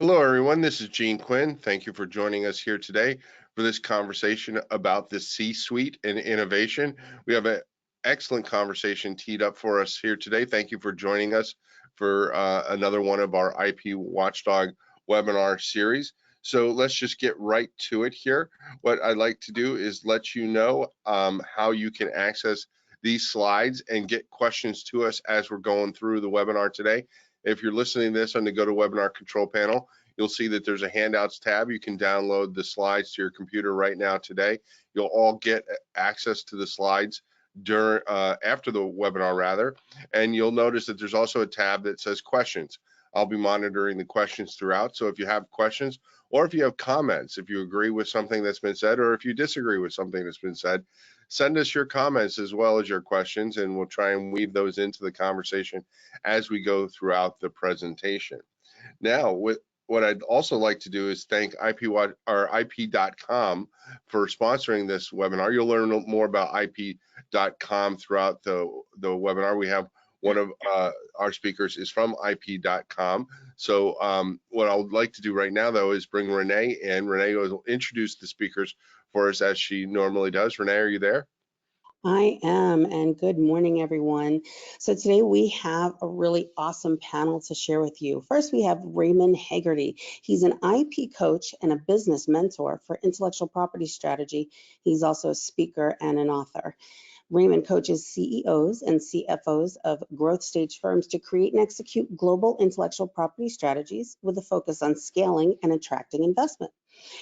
Hello, everyone. This is Gene Quinn. Thank you for joining us here today for this conversation about the C-suite and innovation. We have an excellent conversation teed up for us here today. Thank you for joining us for another one of our IP Watchdog webinar series. So let's just get right to it here. What I'd like to do is let you know how you can access these slides and get questions to us as we're going through the webinar today. If you're listening to this on the GoToWebinar control panel, you'll see that there's a handouts tab. You can download the slides to your computer right now today. You'll all get access to the slides during after the webinar rather, and you'll notice that there's also a tab that says questions. I'll be monitoring the questions throughout, so if you have questions or if you have comments, if you agree with something that's been said or if you disagree with something that's been said, send us your comments as well as your questions, and we'll try and weave those into the conversation as we go throughout the presentation. Now, what I'd also like to do is thank IP.com for sponsoring this webinar. You'll learn more about IP.com throughout the webinar. We have one of our speakers is from IP.com. So what I would like to do right now, though, is bring Renee in. Renee will introduce the speakers for us as she normally does. Renee, are you there? I am, and good morning, everyone. So today we have a really awesome panel to share with you. First, we have Raymond Haggerty. He's an IP coach and a business mentor for intellectual property strategy. He's also a speaker and an author. Raymond coaches CEOs and CFOs of growth stage firms to create and execute global intellectual property strategies with a focus on scaling and attracting investment.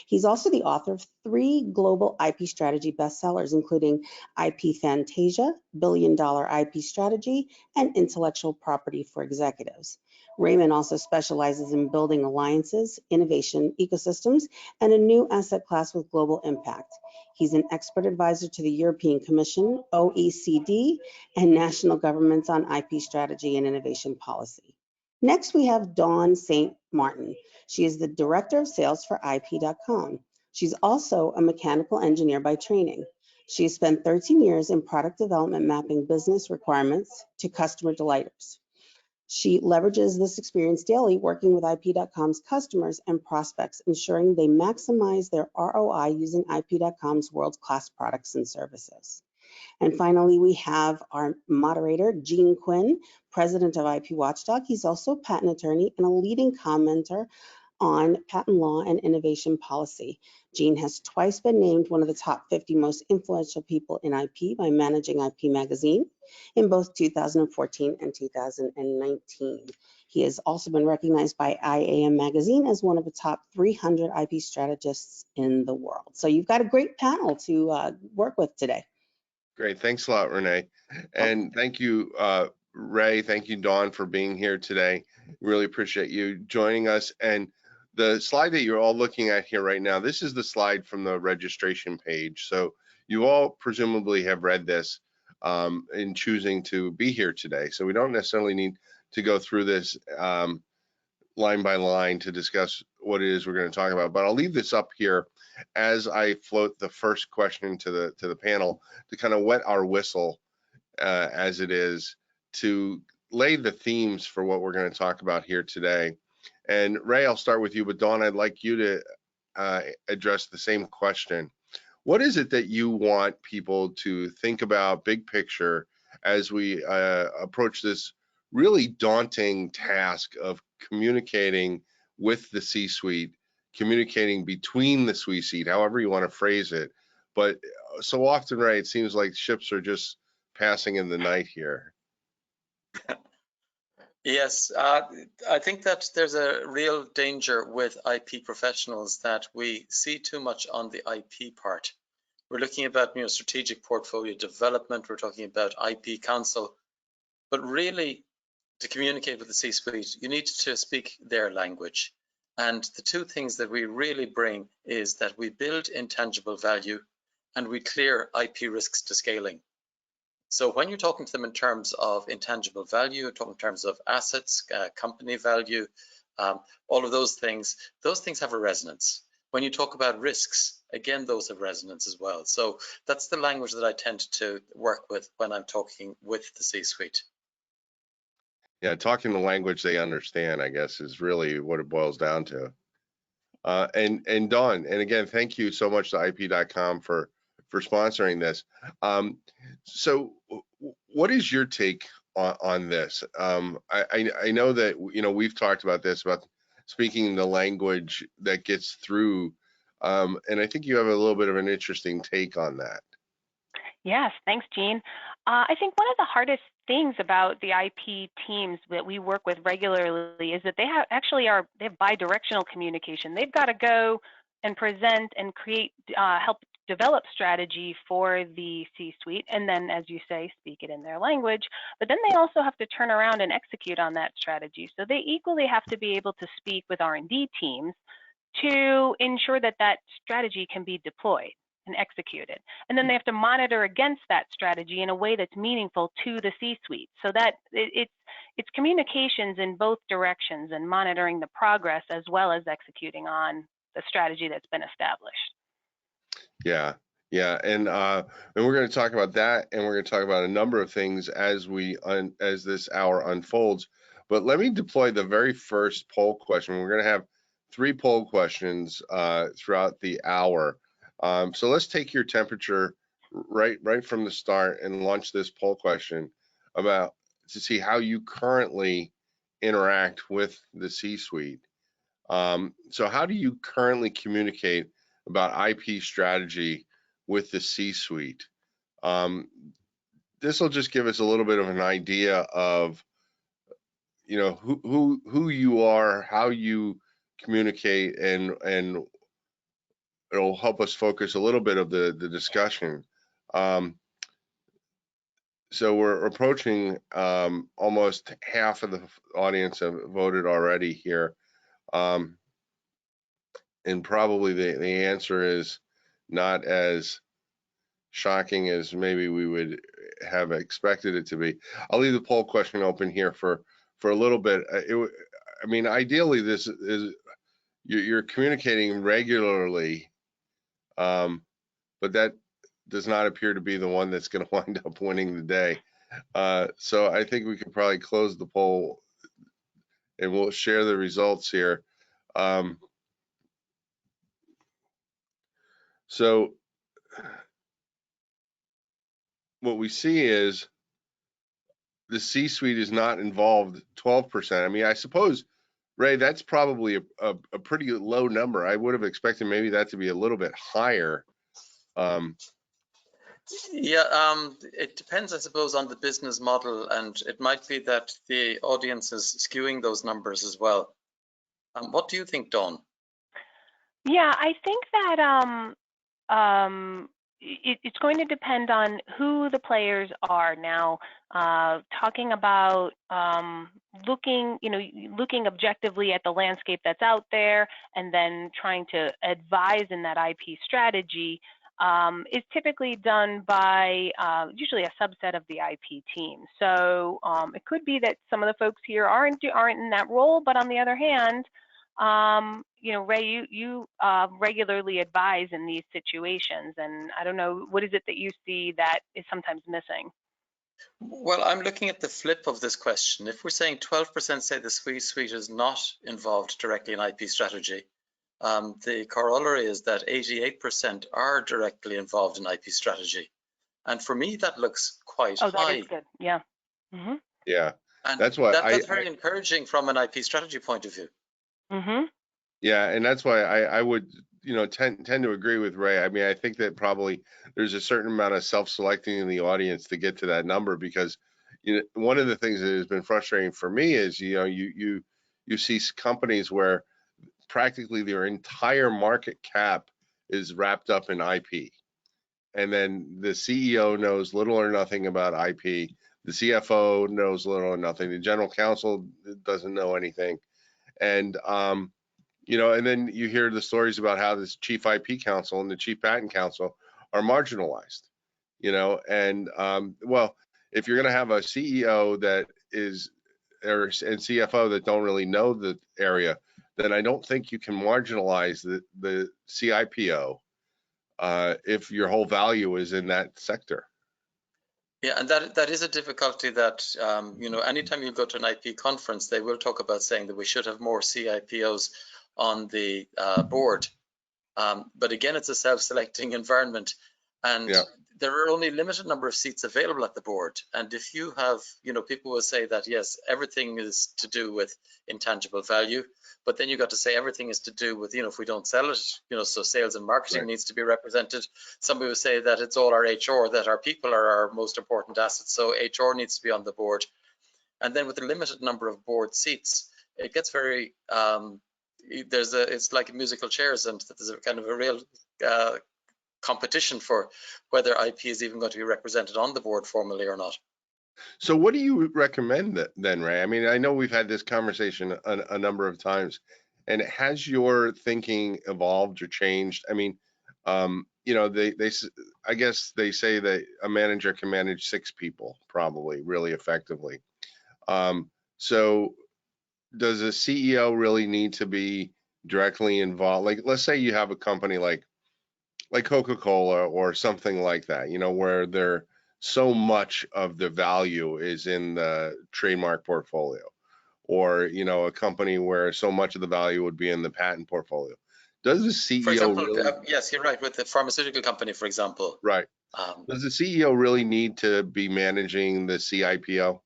He's also the author of 3 global IP strategy bestsellers, including IP Fantasia, Billion Dollar IP Strategy, and Intellectual Property for Executives. Raymond also specializes in building alliances, innovation ecosystems, and a new asset class with global impact. He's an expert advisor to the European Commission, OECD, and national governments on IP strategy and innovation policy. Next, we have Dawn St. Martin. She is the Director of Sales for IP.com. She's also a mechanical engineer by training. She has spent 13 years in product development mapping business requirements to customer delighters. She leverages this experience daily working with IP.com's customers and prospects, ensuring they maximize their ROI using IP.com's world-class products and services. And finally, we have our moderator, Gene Quinn, president of IP Watchdog. He's also a patent attorney and a leading commenter on patent law and innovation policy. Gene has twice been named one of the top 50 most influential people in IP by Managing IP magazine in both 2014 and 2019. He has also been recognized by IAM magazine as one of the top 300 IP strategists in the world. So you've got a great panel to work with today. Great. Thanks a lot, Renee. And thank you, Ray. Thank you, Dawn, for being here today. Really appreciate you joining us. And the slide that you're all looking at here right now, this is the slide from the registration page. So you all presumably have read this in choosing to be here today. So we don't necessarily need to go through this line by line to discuss what it is we're going to talk about, but I'll leave this up here as I float the first question to the panel to kind of wet our whistle as it is to lay the themes for what we're going to talk about here today. And Ray, I'll start with you, but Dawn, I'd like you to address the same question. What is it that you want people to think about big picture as we approach this really daunting task of communicating with the C-suite, communicating between the C-suite, however you want to phrase it? But so often, Ray, it seems like ships are just passing in the night here. Yes, I think that there's a real danger with IP professionals that we see too much on the IP part. We're looking about strategic portfolio development, we're talking about IP counsel, but really to communicate with the C-suite, you need to speak their language. And the two things that we really bring is that we build intangible value and we clear IP risks to scaling. So when you're talking to them in terms of intangible value, talking in terms of assets, company value, all of those things have a resonance. When you talk about risks, again, those have resonance as well. So that's the language that I tend to work with when I'm talking with the C-suite. Yeah, talking the language they understand, I guess, is really what it boils down to. And Dawn, and again, thank you so much to IP.com for sponsoring this. So, what is your take on this? I know that we've talked about this, about speaking the language that gets through, and I think you have a little bit of an interesting take on that. Yes, thanks, Gene. I think one of the hardest things about the IP teams that we work with regularly is that they have bidirectional communication. They've got to go and present and create, help develop strategy for the C-suite, and then, as you say, speak it in their language. But then they also have to turn around and execute on that strategy. So they equally have to be able to speak with R&D teams to ensure that that strategy can be deployed and executed. And then they have to monitor against that strategy in a way that's meaningful to the C-suite, so that it's communications in both directions and monitoring the progress as well as executing on the strategy that's been established. Yeah, yeah, and we're going to talk about that, and we're going to talk about a number of things as as this hour unfolds. But let me deploy the very first poll question. We're going to have 3 poll questions throughout the hour. So let's take your temperature right from the start and launch this poll question to see how you currently interact with the C-suite. So how do you currently communicate about IP strategy with the C-suite? This will just give us a little bit of an idea of, who you are, how you communicate, and it'll help us focus a little bit of the discussion. So we're approaching almost half of the audience have voted already here. And probably the answer is not as shocking as maybe we would have expected it to be. I'll leave the poll question open here for a little bit. I mean, ideally, this is you're communicating regularly, but that does not appear to be the one that's going to wind up winning the day. So I think we could probably close the poll, and we'll share the results here. So what we see is the C-suite is not involved 12%. I mean, I suppose, Ray, that's probably a pretty low number. I would have expected maybe that to be a little bit higher. Yeah, it depends, I suppose, on the business model, and it might be that the audience is skewing those numbers as well. What do you think, Dawn? Yeah, I think that it's going to depend on who the players are now. Talking about looking objectively at the landscape that's out there, and then trying to advise in that IP strategy is typically done by usually a subset of the IP team. So it could be that some of the folks here aren't in that role, but on the other hand, Ray, you regularly advise in these situations, and I don't know, what is it that you see that is sometimes missing? Well, I'm looking at the flip of this question. If we're saying 12% say the C-suite is not involved directly in IP strategy, the corollary is that 88% are directly involved in IP strategy. And for me, that looks quite high. Oh, that is good. Yeah. Mm-hmm. Yeah. And that's why that's very encouraging from an IP strategy point of view. Mm-hmm. Yeah, and that's why I would tend to agree with Ray. I mean, I think that probably there's a certain amount of self-selecting in the audience to get to that number, because one of the things that has been frustrating for me is you see companies where practically their entire market cap is wrapped up in IP, and then the CEO knows little or nothing about IP. The CFO knows little or nothing. The general counsel doesn't know anything, and and then you hear the stories about how this chief IP counsel and the chief patent counsel are marginalized, and well, if you're going to have a CEO that is and CFO that don't really know the area, then I don't think you can marginalize the CIPO if your whole value is in that sector. Yeah, and that is a difficulty that, you know, anytime you go to an IP conference, they will talk about saying that we should have more CIPOs on the board. But again, it's a self-selecting environment, and Yeah. there are only a limited number of seats available at the board. And if you have, you know, people will say that, yes, everything is to do with intangible value, but then you got to say everything is to do with, you know, if we don't sell it, you know, so sales and marketing Right. needs to be represented. Somebody will say that it's all our HR, that our people are our most important assets, so HR needs to be on the board. And then with a limited number of board seats, it gets very, it's like musical chairs, and there's a kind of a real competition for whether IP is even going to be represented on the board formally or not. So what do you recommend then, Ray? I mean, I know we've had this conversation a number of times, and has your thinking evolved or changed? I mean, you know, I guess they say that a manager can manage 6 people probably really effectively. So does a CEO really need to be directly involved? Like, let's say you have a company like Coca-Cola or something like that, you know, where they're so much of the value is in the trademark portfolio, or, you know, a company where so much of the value would be in the patent portfolio. Does the For CEO example, really, yes, you're right, with the pharmaceutical company, for example. right? Does the CEO really need to be managing the CIPO?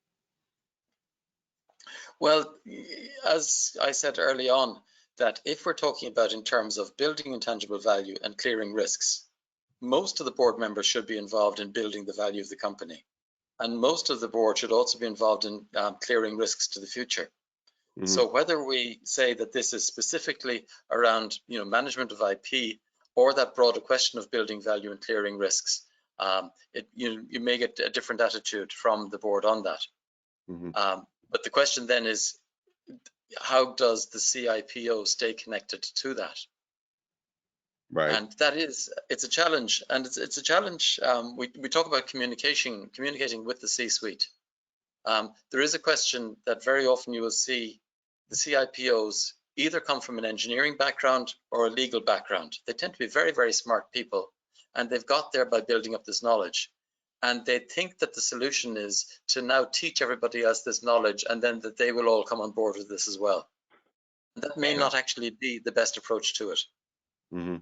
Well, as I said early on, that if we're talking about in terms of building intangible value and clearing risks, most of the board members should be involved in building the value of the company. And most of the board should also be involved in clearing risks to the future. Mm-hmm. So whether we say that this is specifically around, you know, management of IP, or that broader question of building value and clearing risks, you may get a different attitude from the board on that. Mm-hmm. But the question then is, how does the CIPO stay connected to that? Right. And it's a challenge, and it's a challenge. We talk about communicating with the C-suite. There is a question that very often you will see the CIPOs either come from an engineering background or a legal background. They tend to be very, very smart people, and they've got there by building up this knowledge. And they think that the solution is to now teach everybody else this knowledge, and then that they will all come on board with this as well. And that may not actually be the best approach to it. Mm-hmm.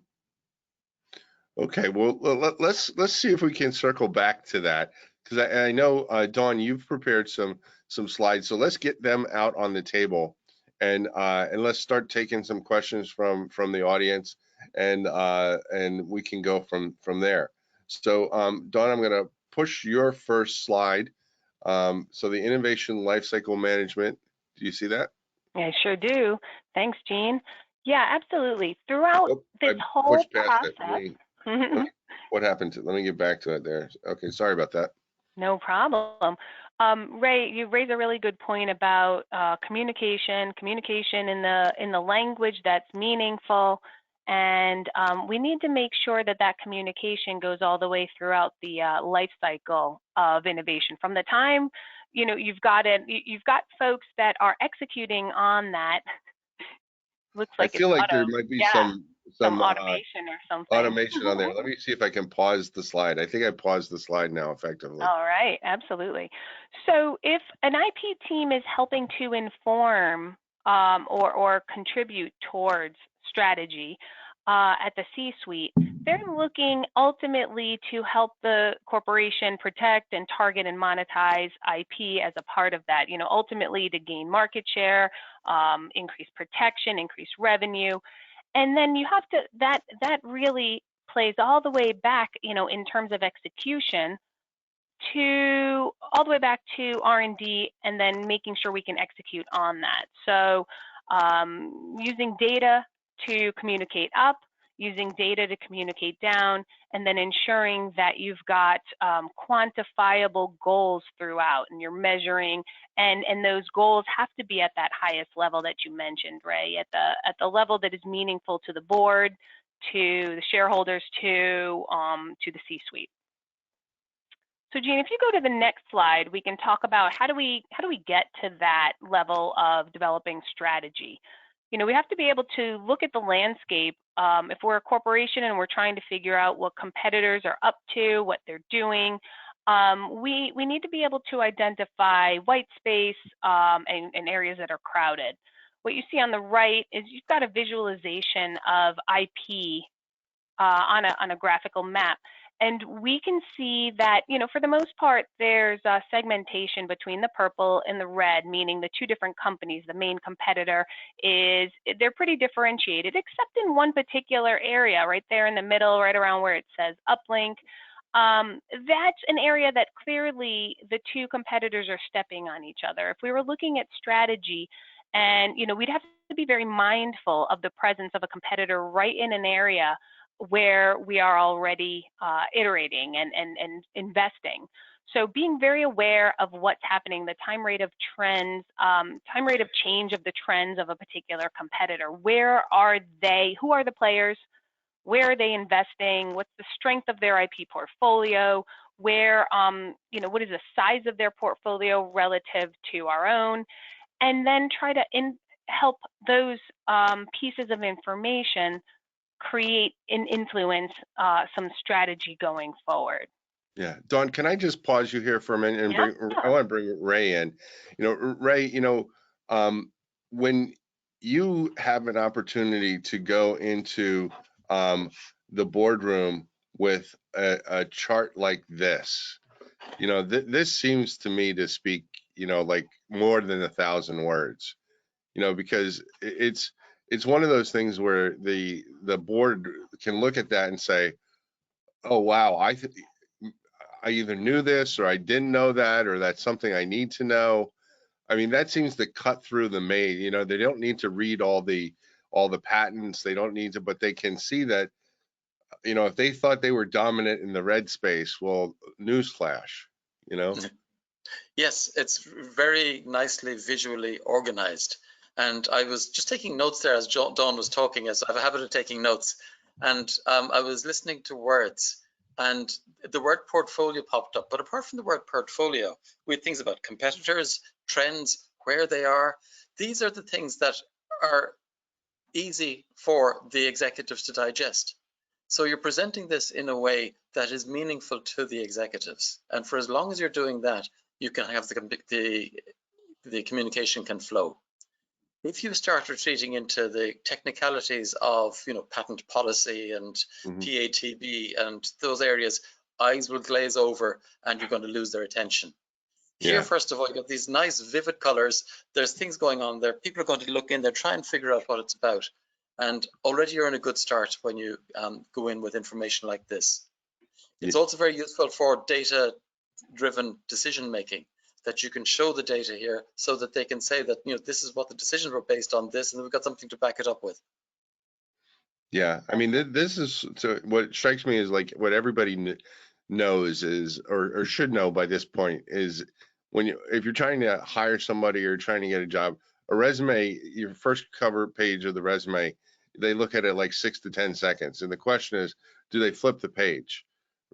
Okay, well, let's see if we can circle back to that, because I know, Dawn, you've prepared some slides, so let's get them out on the table, and let's start taking some questions from the audience, and we can go from there. So, Dawn, I'm going to push your first slide. So the innovation lifecycle management. Do you see that? I sure do. Thanks, Jean. Yeah, absolutely. Throughout this whole process. What happened to? Let me get back to it there. Okay, sorry about that. No problem. Ray, you raise a really good point about communication in the language that's meaningful, and we need to make sure that that communication goes all the way throughout the life cycle of innovation. From the time, you know, you've got folks that are executing on that. Looks like I feel like there might be some automation or something. Automation on there. Let me see if I can pause the slide. I think I paused the slide now effectively. All right, absolutely. So if an IP team is helping to inform or contribute towards strategy at the C-suite, they're looking ultimately to help the corporation protect and target and monetize IP as a part of that, you know, ultimately to gain market share, increase protection, increase revenue. And then you have to, that really plays all the way back, you know, in terms of execution to all the way back to R&D, and then making sure we can execute on that. So using data to communicate up, using data to communicate down, and then ensuring that you've got quantifiable goals throughout, and you're measuring, and those goals have to be at that highest level that you mentioned, Ray, at the level that is meaningful to the board, to the shareholders, to the C-suite. So Jean, if you go to the next slide, we can talk about how do we get to that level of developing strategy. You know, we have to be able to look at the landscape. If we're a corporation and we're trying to figure out what competitors are up to, what they're doing, we need to be able to identify white space and areas that are crowded. What you see on the right is you've got a visualization of IP on a graphical map. And we can see that, for the most part, there's a segmentation between the purple and the red, meaning the two different companies. The main competitor they're pretty differentiated, except in one particular area right there in the middle, right around where it says uplink. That's an area that clearly the two competitors are stepping on each other. If we were looking at strategy, and we'd have to be very mindful of the presence of a competitor right in an area where we are already iterating and investing. So being very aware of what's happening, the time rate of trends, time rate of change of the trends of a particular competitor. Where are they? Who are the players? Where are they investing? What's the strength of their IP portfolio? Where, what is the size of their portfolio relative to our own? And then try to help those pieces of information create and influence some strategy going forward. Yeah, Dawn, can I just pause you here for a minute and I want to bring Ray in. Ray, when you have an opportunity to go into the boardroom with a chart like this, this seems to me to speak, like more than 1,000 words, because it's one of those things where the board can look at that and say, oh, wow, I either knew this or I didn't know that, or that's something I need to know. I mean, that seems to cut through the maze. They don't need to read all the patents. They don't need to, but they can see that, if they thought they were dominant in the red space, well, newsflash, Yes, it's very nicely visually organized. And I was just taking notes there as Dawn was talking, as I have a habit of taking notes. And I was listening to words, and the word portfolio popped up. But apart from the word portfolio, we had things about competitors, trends, where they are. These are the things that are easy for the executives to digest. So you're presenting this in a way that is meaningful to the executives. And for as long as you're doing that, you can have the communication can flow. If you start retreating into the technicalities of patent policy and PATB and those areas, eyes will glaze over and you're going to lose their attention. Here, first of all, you got these nice vivid colors. There's things going on there. People are going to look in there, try and figure out what it's about. And already you're in a good start when you go in with information like this. It's also very useful for data-driven decision making, that you can show the data here so that they can say that, this is what the decisions were based on this, and we've got something to back it up with. Yeah, I mean, this is, so what strikes me is like what everybody knows is, or should know by this point, is if you're trying to hire somebody or trying to get a job, a resume, your first cover page of the resume, they look at it like 6 to 10 seconds. And the question is, do they flip the page,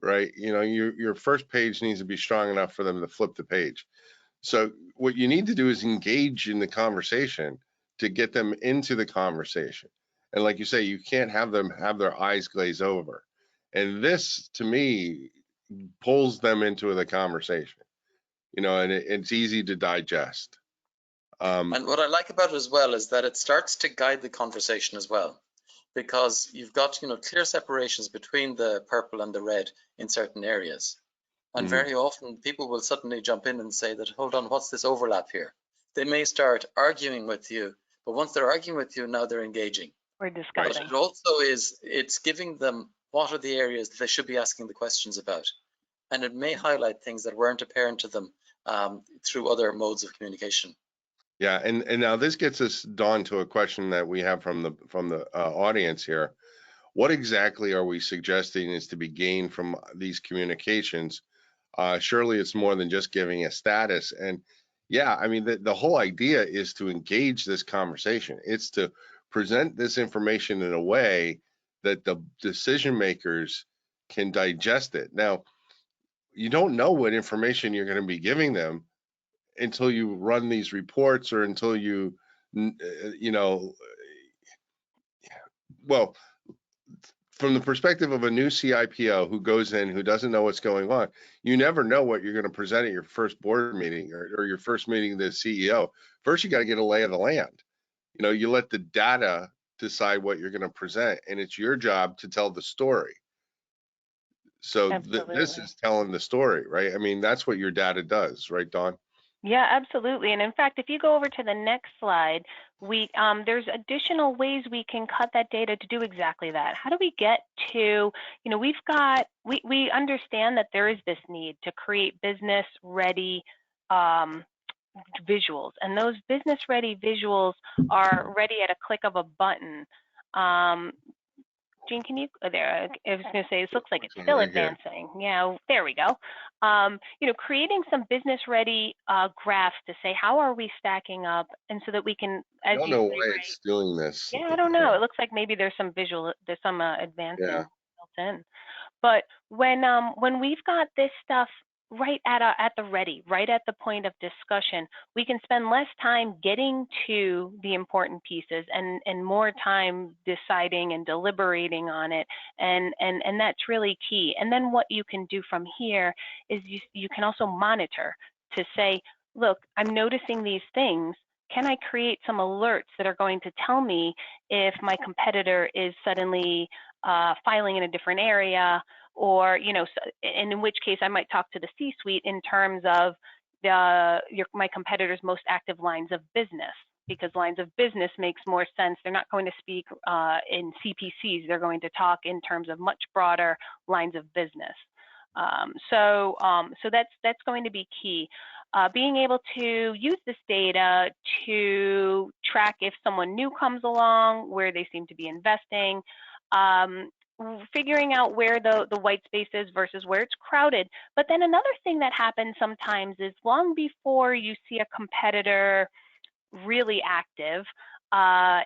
right? Your first page needs to be strong enough for them to flip the page. So what you need to do is engage in the conversation to get them into the conversation. And like you say, you can't have them have their eyes glaze over. And this, to me, pulls them into the conversation, and it's easy to digest. And what I like about it as well is that it starts to guide the conversation as well, because you've got, clear separations between the purple and the red in certain areas. And very often people will suddenly jump in and say that, hold on, what's this overlap here? They may start arguing with you, but once they're arguing with you, now they're engaging. We're discussing. But it also it's giving them what are the areas that they should be asking the questions about. And it may highlight things that weren't apparent to them through other modes of communication. Yeah, and now this gets us, Dawn, to a question that we have from the audience here. What exactly are we suggesting is to be gained from these communications? Surely it's more than just giving a status. And yeah, I mean, the whole idea is to engage this conversation. It's to present this information in a way that the decision makers can digest it. Now, you don't know what information you're going to be giving them until you run these reports, or until well, from the perspective of a new CIPO who goes in, who doesn't know what's going on, you never know what you're going to present at your first board meeting or your first meeting to the CEO. First, you got to get a lay of the land. You know, you let the data decide what you're going to present, and it's your job to tell the story. So this is telling the story, right? I mean, that's what your data does, right, Dawn? Yeah, absolutely. And in fact, if you go over to the next slide, there's additional ways we can cut that data to do exactly that. How do we get to, you know, we understand that there is this need to create business ready visuals, and those business ready visuals are ready at a click of a button. Jean, can you, there, I was going to say, this looks like it's still advancing. Yeah, there we go. You know, creating some business ready graphs to say, how are we stacking up? And so that we can, as I don't know why it's doing this. Yeah, I don't know. It looks like maybe there's some advancing built in. But when we've got this stuff right at the ready, right at the point of discussion, we can spend less time getting to the important pieces and more time deciding and deliberating on it, and that's really key. And then what you can do from here is you can also monitor to say, look, I'm noticing these things. Can I create some alerts that are going to tell me if my competitor is suddenly filing in a different area, or, you know, and in which case I might talk to the C-suite in terms of my competitor's most active lines of business, because lines of business makes more sense. They're not going to speak in CPCs. They're going to talk in terms of much broader lines of business. So that's going to be key. Being able to use this data to track if someone new comes along, where they seem to be investing, figuring out where the white space is versus where it's crowded. But then another thing that happens sometimes is long before you see a competitor really active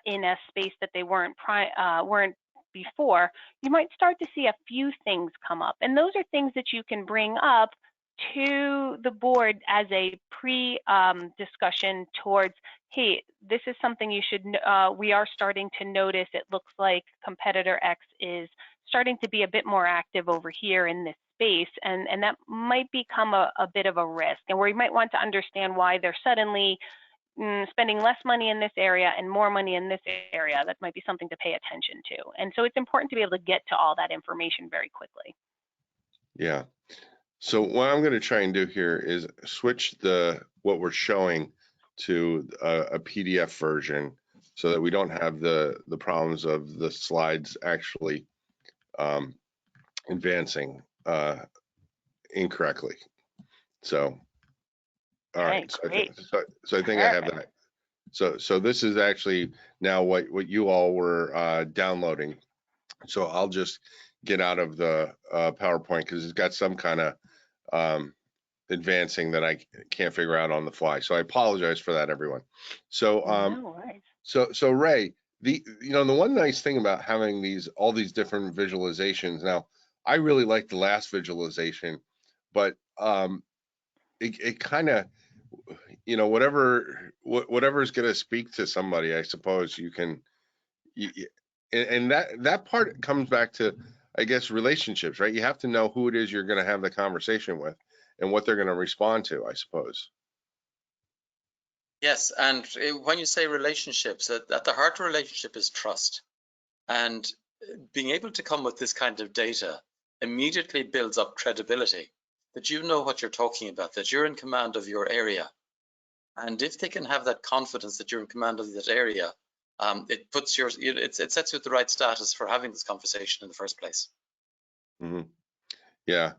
in a space that they weren't before, you might start to see a few things come up. And those are things that you can bring up to the board as a pre-discussion towards, hey, this is something you should, we are starting to notice. It looks like competitor X is starting to be a bit more active over here in this space, and that might become a bit of a risk, and where you might want to understand why they're suddenly spending less money in this area and more money in this area. That might be something to pay attention to. And so it's important to be able to get to all that information very quickly. Yeah. So what I'm going to try and do here is switch what we're showing to a PDF version, so that we don't have the problems of the slides actually advancing incorrectly. So, all right. So I think I have that. So this is actually now what you all were downloading. So I'll just get out of the PowerPoint because it's got some kind of advancing that I can't figure out on the fly. So I apologize for that, everyone. So No worries. So Ray, the one nice thing about having all these different visualizations. Now, I really like the last visualization, but it kind of, whatever is going to speak to somebody, I suppose you can, and that part comes back to, I guess, relationships, right? You have to know who it is you're going to have the conversation with and what they're going to respond to, I suppose. Yes, and when you say relationships, at the heart of a relationship is trust. And being able to come with this kind of data immediately builds up credibility, that you know what you're talking about, that you're in command of your area. And if they can have that confidence that you're in command of that area, it puts it sets you at the right status for having this conversation in the first place. Mm-hmm. Yeah,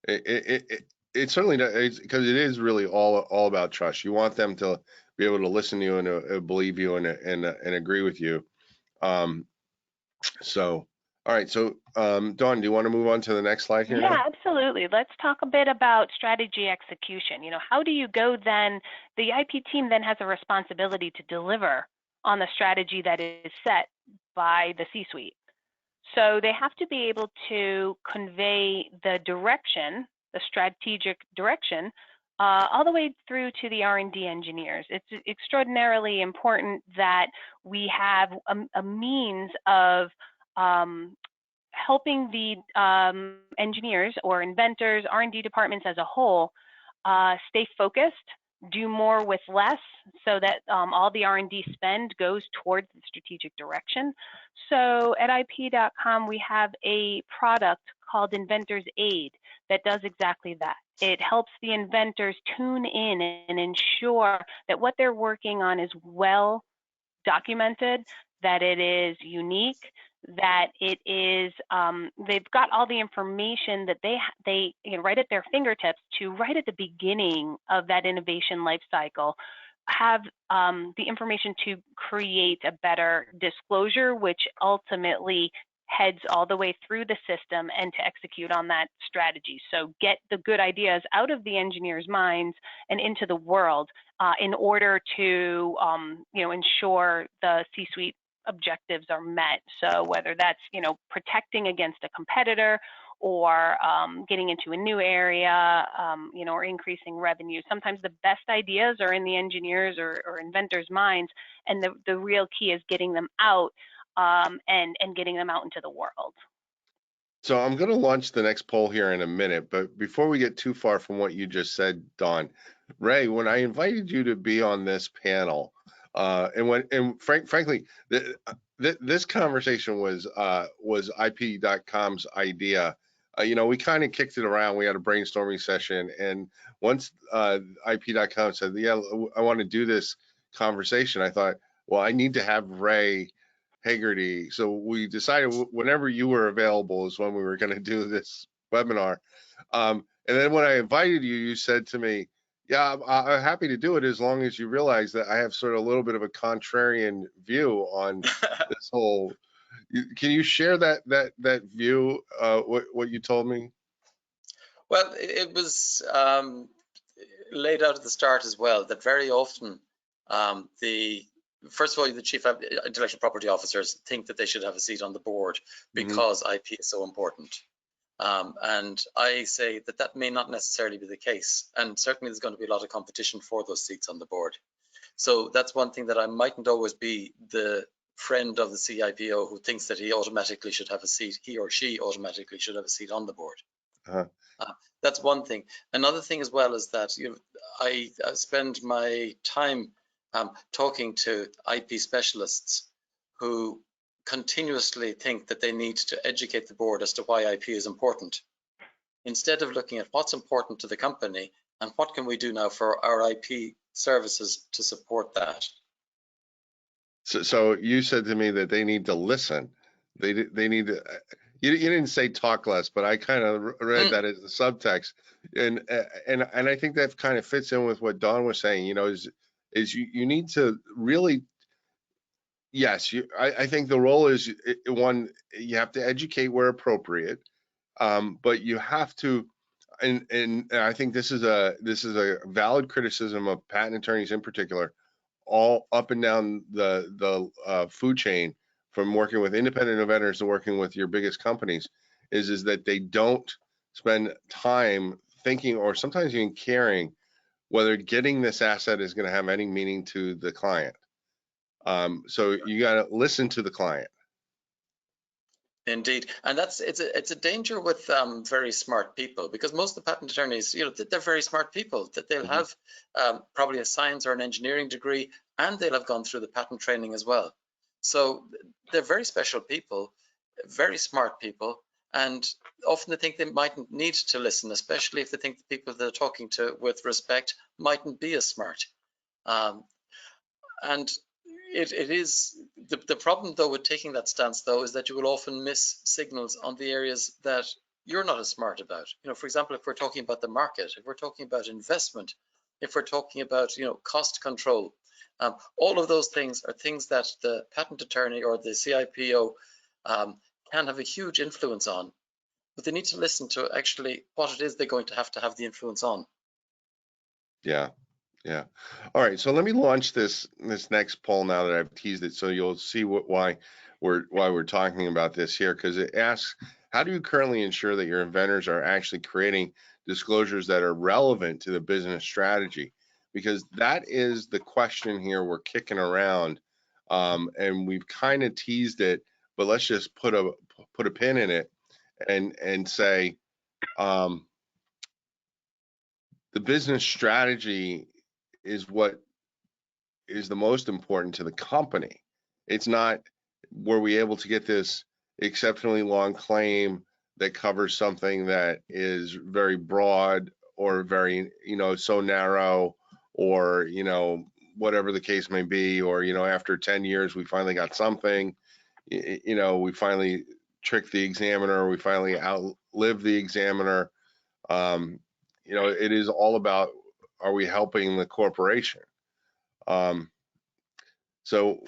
it certainly does, because it is really all about trust. You want them to be able to listen to you and believe you and agree with you. So, all right. So, Dawn, do you want to move on to the next slide here? Yeah, now? absolutely. Let's talk a bit about strategy execution. How do you go then? The IP team then has a responsibility to deliver on the strategy that is set by the C-suite. So they have to be able to convey the direction, the strategic direction, all the way through to the R&D engineers. It's extraordinarily important that we have a means of helping the engineers or inventors, R&D departments as a whole stay focused, do more with less, so that all the R&D spend goes towards the strategic direction. So at IP.com, we have a product called Inventors Aid that does exactly that. It helps the inventors tune in and ensure that what they're working on is well documented, that it is unique, that it is, they've got all the information that they right at their fingertips to right at the beginning of that innovation life cycle, have the information to create a better disclosure, which ultimately heads all the way through the system and to execute on that strategy. So get the good ideas out of the engineers' minds and into the world in order to ensure the C-suite objectives are met. So whether that's protecting against a competitor, or getting into a new area, or increasing revenue. Sometimes the best ideas are in the engineers or inventors' minds, and the real key is getting them out and getting them out into the world. So I'm going to launch the next poll here in a minute, but before we get too far from what you just said, Dawn, Ray, when I invited you to be on this panel, frankly, this conversation was IP.com's idea. We kind of kicked it around. We had a brainstorming session, and once IP.com said, "Yeah, I want to do this conversation," I thought, well, I need to have Ray Haggerty. So we decided whenever you were available is when we were going to do this webinar. And then when I invited you, you said to me, "Yeah, I'm happy to do it as long as you realize that I have sort of a little bit of a contrarian view on this whole." Can you share that view? What you told me? Well, it was laid out at the start as well that very often first of all, the chief intellectual property officers think that they should have a seat on the board because IP is so important. And I say that may not necessarily be the case. And certainly there's going to be a lot of competition for those seats on the board. So that's one thing that I mightn't always be the friend of the CIPO who thinks that he automatically should have a seat, he or she automatically should have a seat on the board. That's one thing. Another thing as well is that I spend my time talking to IP specialists who continuously think that they need to educate the board as to why IP is important, instead of looking at what's important to the company and what can we do now for our IP services to support that. So you said to me that they need to listen. They need to. You didn't say talk less, but I kind of read that as the subtext, and I think that kind of fits in with what Dawn was saying. Is you need to really. Yes, I think the role is one. You have to educate where appropriate, but you have to, and I think this is a valid criticism of patent attorneys in particular, all up and down the food chain, from working with independent inventors to working with your biggest companies, is that they don't spend time thinking or sometimes even caring whether getting this asset is going to have any meaning to the client. So you got to listen to the client. Indeed, and it's a danger with very smart people, because most of the patent attorneys, they're very smart people. That they'll have probably a science or an engineering degree, and they'll have gone through the patent training as well. So they're very special people, very smart people, and often they think they mightn't need to listen, especially if they think the people they're talking to with respect mightn't be as smart. And it is the problem though with taking that stance though is that you will often miss signals on the areas that you're not as smart about. For example, if we're talking about the market, if we're talking about investment, if we're talking about cost control, all of those things are things that the patent attorney or the CIPO can have a huge influence on, but they need to listen to actually what it is they're going to have the influence on. Yeah. All right. So let me launch this next poll now that I've teased it, so you'll see why we're talking about this here, because it asks, how do you currently ensure that your inventors are actually creating disclosures that are relevant to the business strategy? Because that is the question here we're kicking around, and we've kind of teased it, but let's just put a pin in it. and say, the business strategy is what is the most important to the company. It's not, were we able to get this exceptionally long claim that covers something that is very broad or very, so narrow, or, whatever the case may be, or, after 10 years, we finally got something, we finally tricked the examiner, we finally outlived the examiner. It is all about, are we helping the corporation? So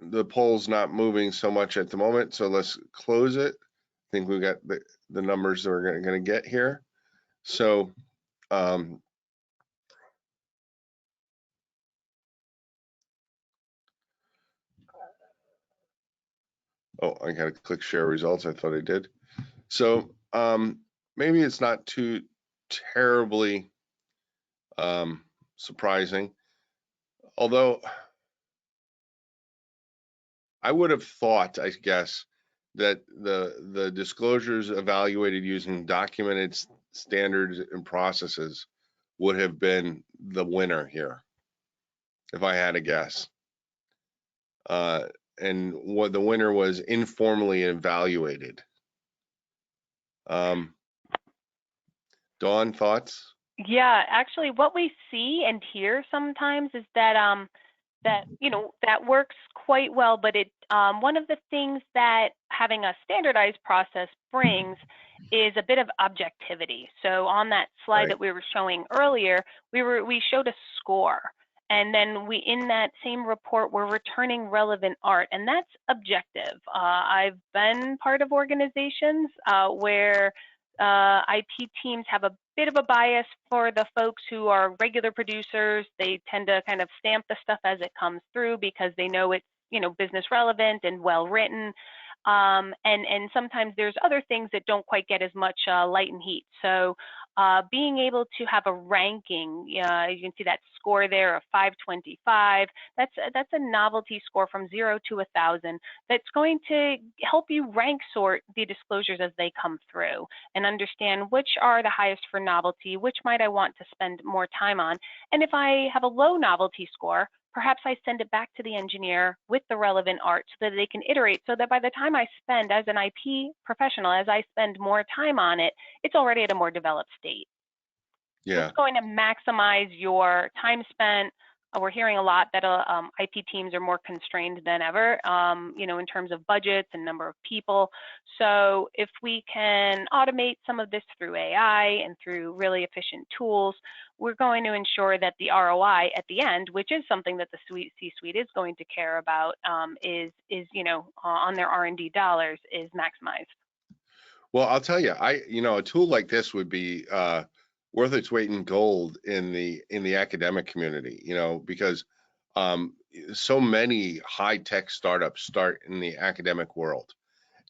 the poll's not moving so much at the moment, so let's close it. I think we got the numbers that we're going to get here. So oh, I got to click share results. I thought I did. So maybe it's not too terribly surprising, although I would have thought, I guess, that the disclosures evaluated using documented standards and processes would have been the winner here, if I had to guess. And what the winner was informally evaluated. Dawn, thoughts? Yeah, actually, what we see and hear sometimes is that that works quite well, but it one of the things that having a standardized process brings is a bit of objectivity. So on that slide that we were showing earlier, we showed a score, and then in that same report, we're returning relevant art, and that's objective. I've been part of organizations where IP teams have a bit of a bias for the folks who are regular producers. They tend to kind of stamp the stuff as it comes through because they know it's, business relevant and well written. And sometimes there's other things that don't quite get as much light and heat. So being able to have a ranking, you can see that score there of 525. That's a novelty score from 0 to 1,000. That's going to help you rank sort the disclosures as they come through and understand which are the highest for novelty, which might I want to spend more time on. And if I have a low novelty score, perhaps I send it back to the engineer with the relevant art so that they can iterate, so that by the time I spend, as an IP professional, as I spend more time on it, it's already at a more developed state. Yeah. It's going to maximize your time spent. We're hearing a lot that IP teams are more constrained than ever, in terms of budgets and number of people. So if we can automate some of this through AI and through really efficient tools, we're going to ensure that the ROI at the end, which is something that the C-suite is going to care about, is on their R&D dollars, is maximized. Well, I'll tell you, a tool like this would be worth its weight in gold in the academic community, because so many high-tech startups start in the academic world.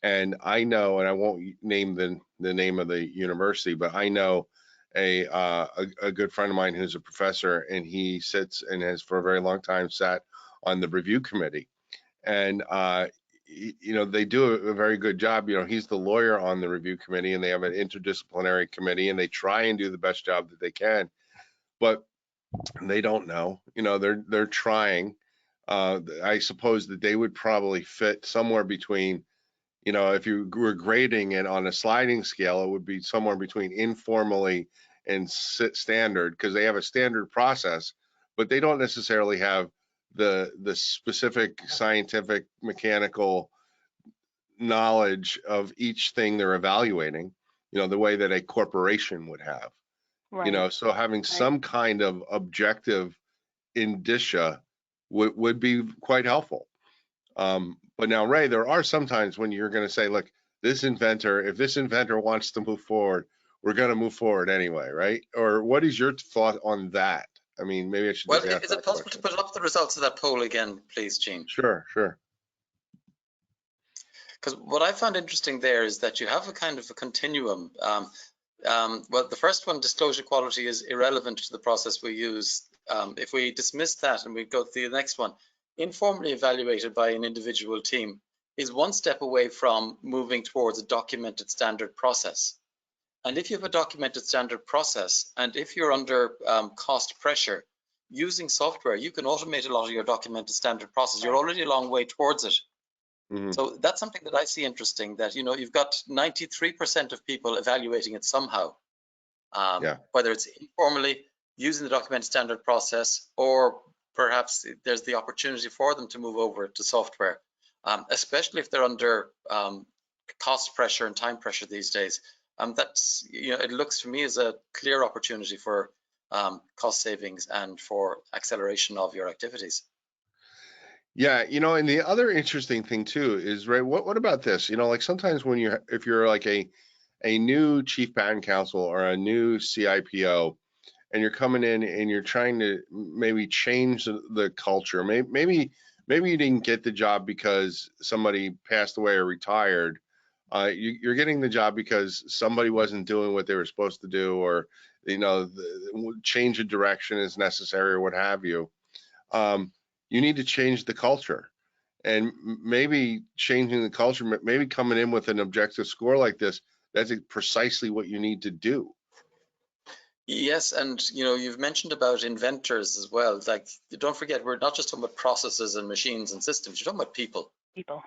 And I know, and I won't name the name of the university, but I know a good friend of mine who's a professor, and he sits and has for a very long time sat on the review committee. And they do a very good job. He's the lawyer on the review committee, and they have an interdisciplinary committee, and they try and do the best job that they can, but they don't know. They're trying. I suppose that they would probably fit somewhere between, if you were grading it on a sliding scale, it would be somewhere between informally and standard, because they have a standard process, but they don't necessarily have the specific scientific mechanical knowledge of each thing they're evaluating, the way that a corporation would have. Right. So having some kind of objective indicia would be quite helpful. But now, Ray, there are some times when you're going to say, look, if this inventor wants to move forward, we're going to move forward anyway, right? Or what is your thought on that? I mean, maybe I should just ask. Is it possible to put up the results of that poll again, please, Gene? Sure. Because what I found interesting there is that you have a kind of a continuum. Well, the first one, disclosure quality, is irrelevant to the process we use. If we dismiss that and we go to the next one, informally evaluated by an individual team, is one step away from moving towards a documented standard process. And if you have a documented standard process, and if you're under cost pressure, using software, you can automate a lot of your documented standard process. You're already a long way towards it. Mhm. So that's something that I see interesting, that, you know, you've got 93% of people evaluating it somehow, Yeah. whether it's informally using the documented standard process, or perhaps there's the opportunity for them to move over to software, especially if they're under cost pressure and time pressure these days. That's, you know, it looks to me as a clear opportunity for cost savings and for acceleration of your activities. Yeah, you know, and the other interesting thing too is, right, what about this? You know, like sometimes when if you're like a new chief patent counsel or a new CIPO, and you're coming in and you're trying to maybe change the culture. Maybe you didn't get the job because somebody passed away or retired. You're getting the job because somebody wasn't doing what they were supposed to do, or you know, the change of direction is necessary, or what have you. You need to change the culture, and maybe changing the culture, maybe coming in with an objective score like this, that's precisely what you need to do. Yes, and you know, you've mentioned about inventors as well. Like, don't forget, we're not just talking about processes and machines and systems. You're talking about people. People.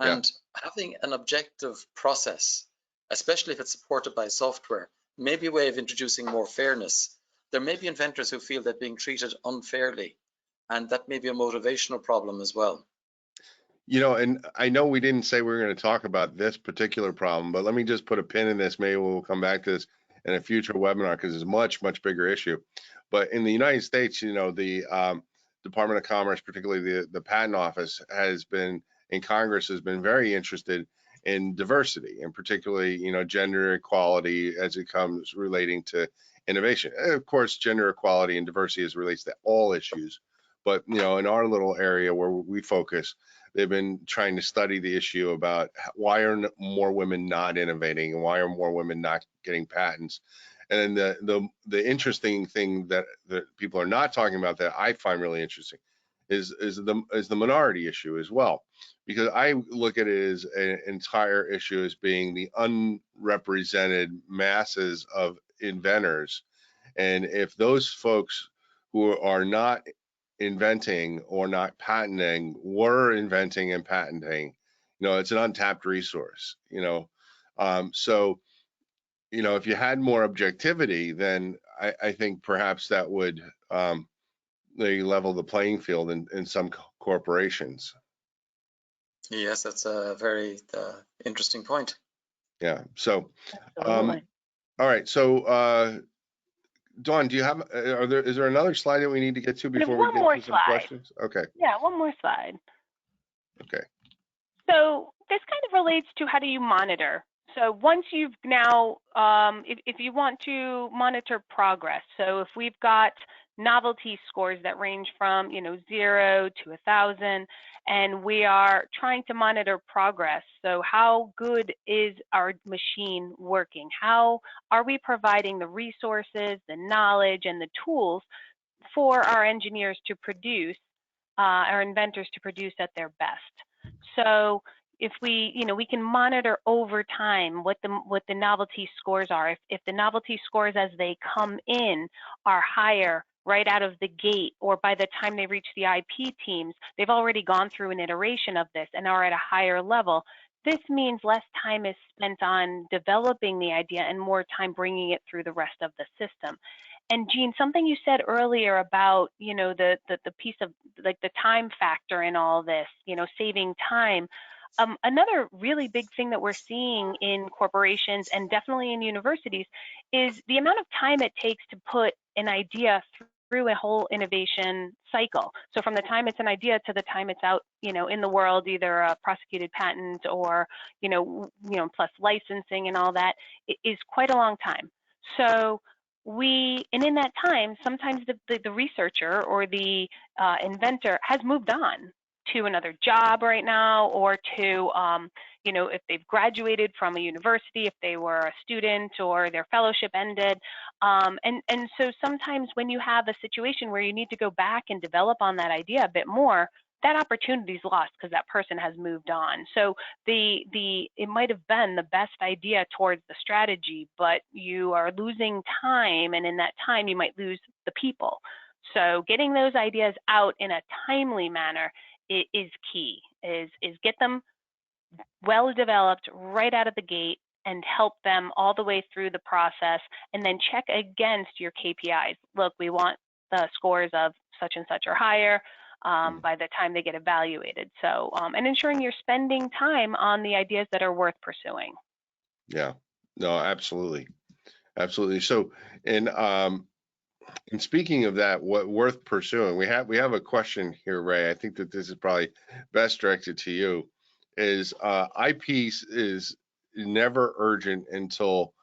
Yeah. And having an objective process, especially if it's supported by software, may be a way of introducing more fairness. There may be inventors who feel they're being treated unfairly, and that may be a motivational problem as well. You know, and I know we didn't say we were going to talk about this particular problem, but let me just put a pin in this. Maybe we'll come back to this in a future webinar because it's a much bigger issue. But in the United States, you know, the Department of Commerce, particularly the Patent Office, has been, in Congress, has been very interested in diversity, and particularly, you know, gender equality as it comes relating to innovation. And of course, gender equality and diversity as relates to all issues. But, you know, in our little area where we focus, they've been trying to study the issue about why are more women not innovating and why are more women not getting patents. And then the interesting thing that people are not talking about that I find really interesting is the minority issue as well, because I look at it as an entire issue as being the unrepresented masses of inventors. And if those folks who are not inventing or not patenting were inventing and patenting, you know, it's an untapped resource, you know. So, you know, if you had more objectivity, then I think perhaps that would they level the playing field in some corporations. Yes, that's a very interesting point. Yeah. So, Absolutely. all right. So, Dawn, do you have, is there another slide that we need to get to before we One get more to some slide. questions? Okay. Yeah, one more slide. Okay. So this kind of relates to how do you monitor. So once you've now, if you want to monitor progress, so if we've got novelty scores that range from 0 to 1,000, and we are trying to monitor progress. So how good is our machine working? How are we providing the resources, the knowledge, and the tools for our engineers to produce, our inventors to produce at their best? So if we can monitor over time what the novelty scores are. If the novelty scores as they come in are higher right out of the gate, or by the time they reach the IP teams, they've already gone through an iteration of this and are at a higher level, this means less time is spent on developing the idea and more time bringing it through the rest of the system. And Jean, something you said earlier about, the piece of like the time factor in all this, saving time. Another really big thing that we're seeing in corporations and definitely in universities is the amount of time it takes to put an idea through a whole innovation cycle. So from the time it's an idea to the time it's out, in the world, either a prosecuted patent or, plus licensing and all that, it is quite a long time. So and in that time, sometimes the researcher or the inventor has moved on to another job right now, or to, if they've graduated from a university, if they were a student or their fellowship ended. And so sometimes when you have a situation where you need to go back and develop on that idea a bit more, that opportunity is lost because that person has moved on. So it might have been the best idea towards the strategy, but you are losing time, and in that time you might lose the people. So getting those ideas out in a timely manner is key. Is get them well developed right out of the gate and help them all the way through the process, and then check against your KPIs. Look, we want the scores of such and such or higher by the time they get evaluated. So, and ensuring you're spending time on the ideas that are worth pursuing. Yeah, no, absolutely. Absolutely. So, and speaking of that, what worth pursuing, we have a question here, Ray. I think that this is probably best directed to you. Is IP is never urgent until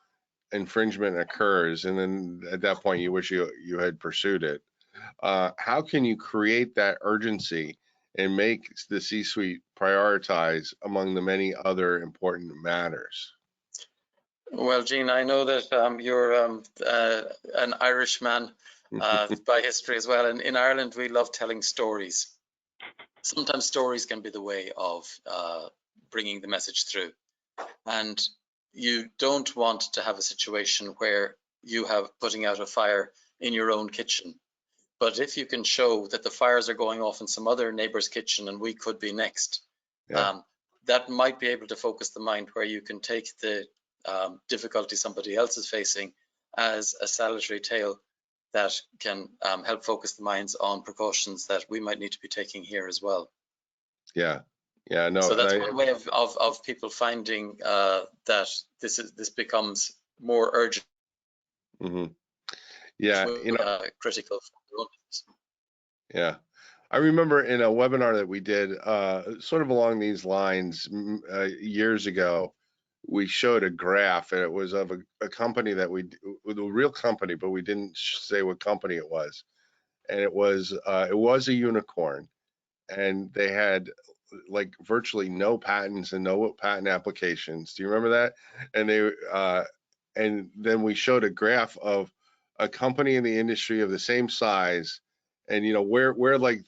infringement occurs, and then at that point you wish you had pursued it. How can you create that urgency and make the C-suite prioritize among the many other important matters? Well, Gene, I know that you're an Irishman by history as well, and in Ireland we love telling stories. Sometimes stories can be the way of bringing the message through, and you don't want to have a situation where you have putting out a fire in your own kitchen. But if you can show that the fires are going off in some other neighbor's kitchen and we could be next, that might be able to focus the mind, where you can take the difficulty somebody else is facing as a salutary tale that can help focus the minds on precautions that we might need to be taking here as well. Yeah, yeah, no. So that's one way of people finding that this becomes more urgent. Mm-hmm. Yeah, critical. Yeah, I remember in a webinar that we did, sort of along these lines, years ago. We showed a graph, and it was of a company that with a real company, but we didn't say what company it was. And it was a unicorn, and they had like virtually no patents and no patent applications. Do you remember that? And then we showed a graph of a company in the industry of the same size, and where like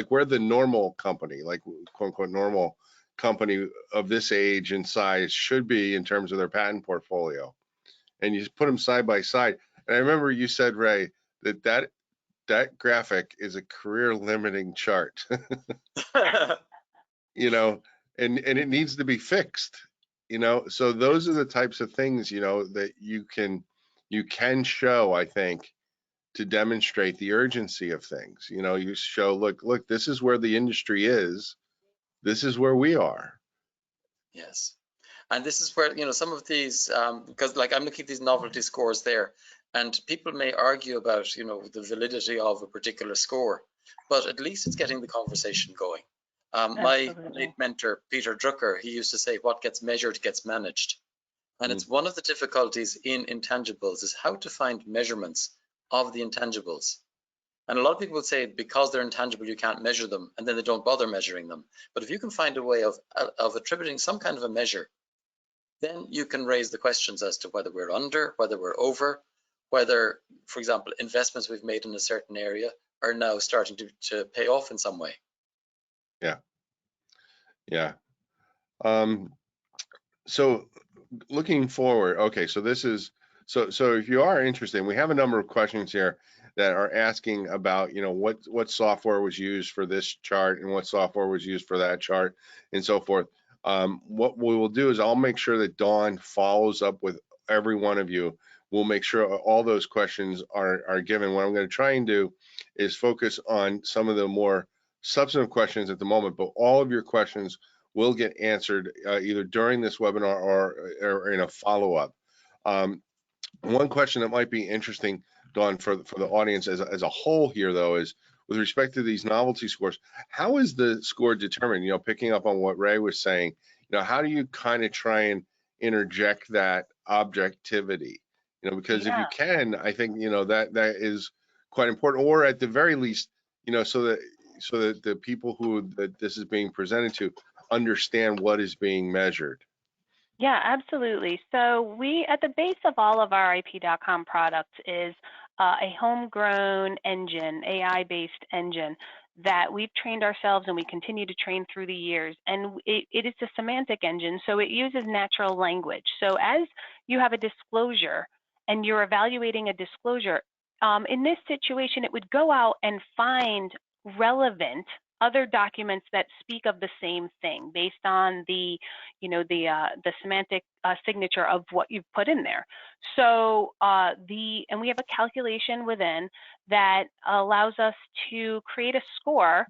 where the normal company, like quote unquote normal company of this age and size should be in terms of their patent portfolio, and you just put them side by side. And I remember you said, Ray, that graphic is a career limiting chart. And it needs to be fixed. So those are the types of things that you can show, I think, to demonstrate the urgency of things. You show, look, this is where the industry is, this is where we are. Yes. And this is where, some of these, because like I'm looking at these novelty scores there, and people may argue about, the validity of a particular score, but at least it's getting the conversation going. My late mentor, Peter Drucker, he used to say, what gets measured gets managed. And it's one of the difficulties in intangibles is how to find measurements of the intangibles. And a lot of people would say because they're intangible, you can't measure them, and then they don't bother measuring them. But if you can find a way of attributing some kind of a measure, then you can raise the questions as to whether we're under, whether we're over, whether, for example, investments we've made in a certain area are now starting to pay off in some way. Yeah. Yeah. So looking forward, okay, so this is, so if you are interested, we have a number of questions here that are asking about, what software was used for this chart and what software was used for that chart and so forth. What we will do is I'll make sure that Dawn follows up with every one of you. We'll make sure all those questions are given. What I'm going to try and do is focus on some of the more substantive questions at the moment, but all of your questions will get answered either during this webinar or in a follow-up. One question that might be interesting, Dawn, for the audience as a whole here, though, is with respect to these novelty scores, how is the score determined? Picking up on what Ray was saying, how do you kind of try and interject that objectivity? Because if you can, I think that is quite important, or at the very least, so that the people that this is being presented to understand what is being measured. Yeah, absolutely. So we, at the base of all of our IP.com products is a homegrown engine, AI-based engine that we've trained ourselves and we continue to train through the years. And it is a semantic engine, so it uses natural language. So as you have a disclosure and you're evaluating a disclosure, in this situation, it would go out and find relevant other documents that speak of the same thing based on the, the semantic signature of what you've put in there. So and we have a calculation within that allows us to create a score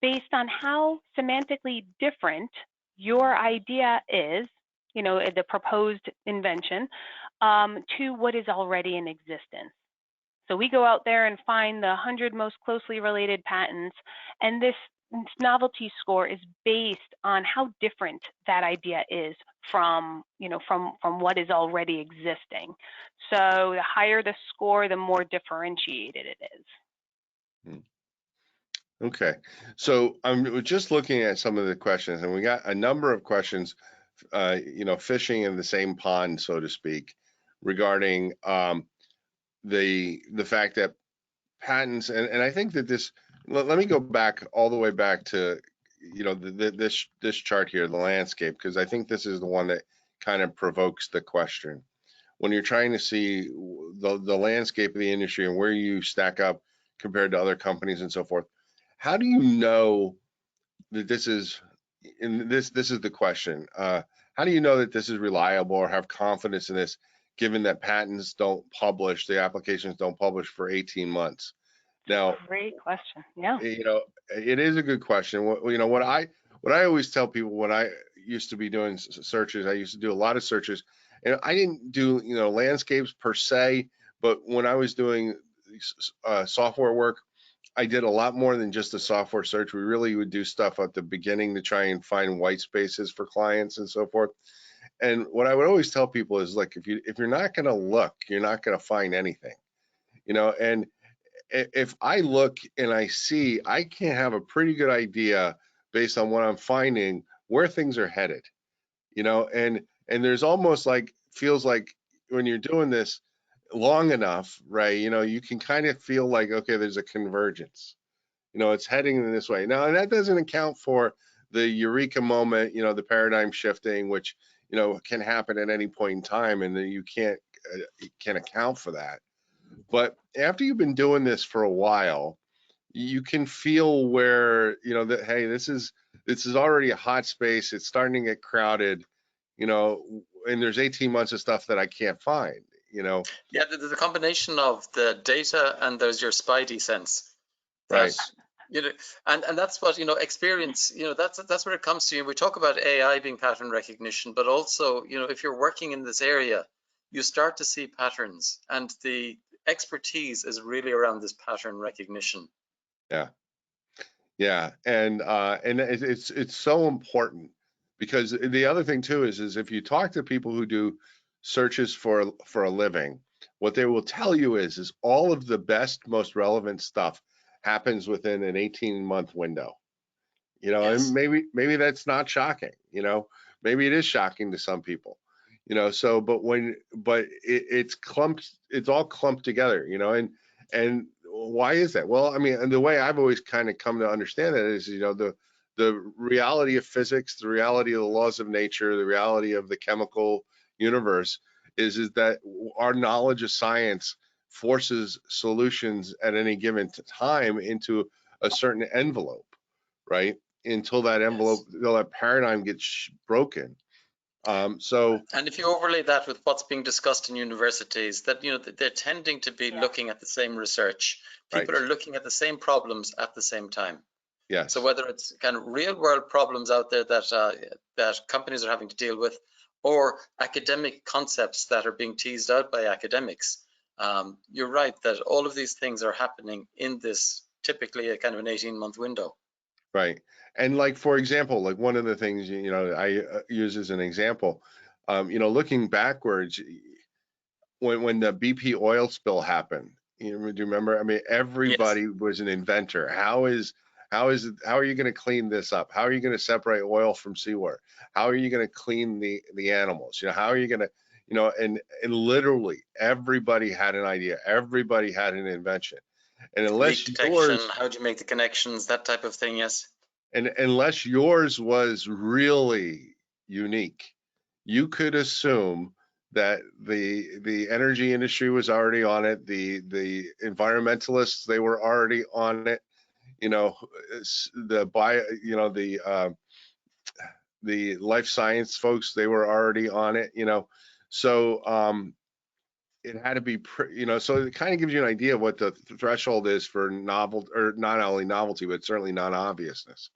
based on how semantically different your idea is, the proposed invention, to what is already in existence. So we go out there and find the 100 most closely related patents, and this novelty score is based on how different that idea is from what is already existing. So the higher the score, the more differentiated it is. Okay, so I'm just looking at some of the questions, and we got a number of questions, fishing in the same pond, so to speak, regarding the fact that patents, and I think that this, let me go back all the way back to, this chart here, the landscape, because I think this is the one that kind of provokes the question. When you're trying to see the landscape of the industry and where you stack up compared to other companies and so forth, how do you know that this is, and this is the question, how do you know that this is reliable or have confidence in this, given that patents don't publish, the applications don't publish for 18 months? Now, great question. Yeah. It is a good question. What I always tell people when I used to be doing searches, I used to do a lot of searches, and I didn't do, landscapes per se, but when I was doing software work, I did a lot more than just a software search. We really would do stuff at the beginning to try and find white spaces for clients and so forth. And what I would always tell people is, like, if you're not going to look, you're not going to find anything, and if I look and I see, I can have a pretty good idea based on what I'm finding where things are headed, and there's almost like, feels like when you're doing this long enough, right, you can kind of feel like, okay, there's a convergence, it's heading in this way. Now, and that doesn't account for the eureka moment, the paradigm shifting, which, can happen at any point in time, and then you can't account for that. But after you've been doing this for a while, you can feel where, that, hey, this is already a hot space. It's starting to get crowded, and there's 18 months of stuff that I can't find, Yeah, the combination of the data and there's your spidey sense. Right. And that's what, experience, that's where it comes to. We talk about AI being pattern recognition, but also, if you're working in this area, you start to see patterns, and the expertise is really around this pattern recognition. Yeah, and it's so important, because the other thing too is if you talk to people who do searches for a living, what they will tell you is all of the best, most relevant stuff happens within an 18-month window. Yes. And maybe that's not shocking. Maybe it is shocking to some people. So but it's all clumped together. And why is that? Well, I mean, and the way I've always kind of come to understand that is, the reality of physics, the reality of the laws of nature, the reality of the chemical universe is that our knowledge of science forces solutions at any given time into a certain envelope, right? Until that envelope, Yes. until that paradigm gets broken. And if you overlay that with what's being discussed in universities, that they're tending to be looking at the same research. People Right. are looking at the same problems at the same time. Yes. So whether it's kind of real world problems out there that companies are having to deal with, or academic concepts that are being teased out by academics, you're right that all of these things are happening in this typically a kind of an 18-month window. Right. And, like, for example, like one of the things, I use as an example, looking backwards, when the BP oil spill happened, do you remember? I mean, everybody was an inventor. How are you going to clean this up? How are you going to separate oil from seawater? How are you going to clean the animals? How are you going to, and literally everybody had an idea. Everybody had an invention. And Leak unless detection, how do you make the connections, that type of thing, yes. and unless yours was really unique, you could assume that the energy industry was already on it, the environmentalists, they were already on it, you know, the life science folks, they were already on it, you know. So it had to be, so it kind of gives you an idea of what the threshold is for novel, or not only novelty, but certainly non-obviousness.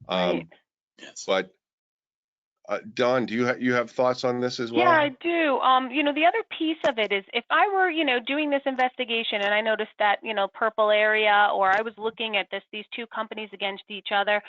Right. Yes. But Dawn, do you have thoughts on this as well? Yeah, I do. The other piece of it is if I were, doing this investigation and I noticed that, purple area, or I was looking at these two companies against each other,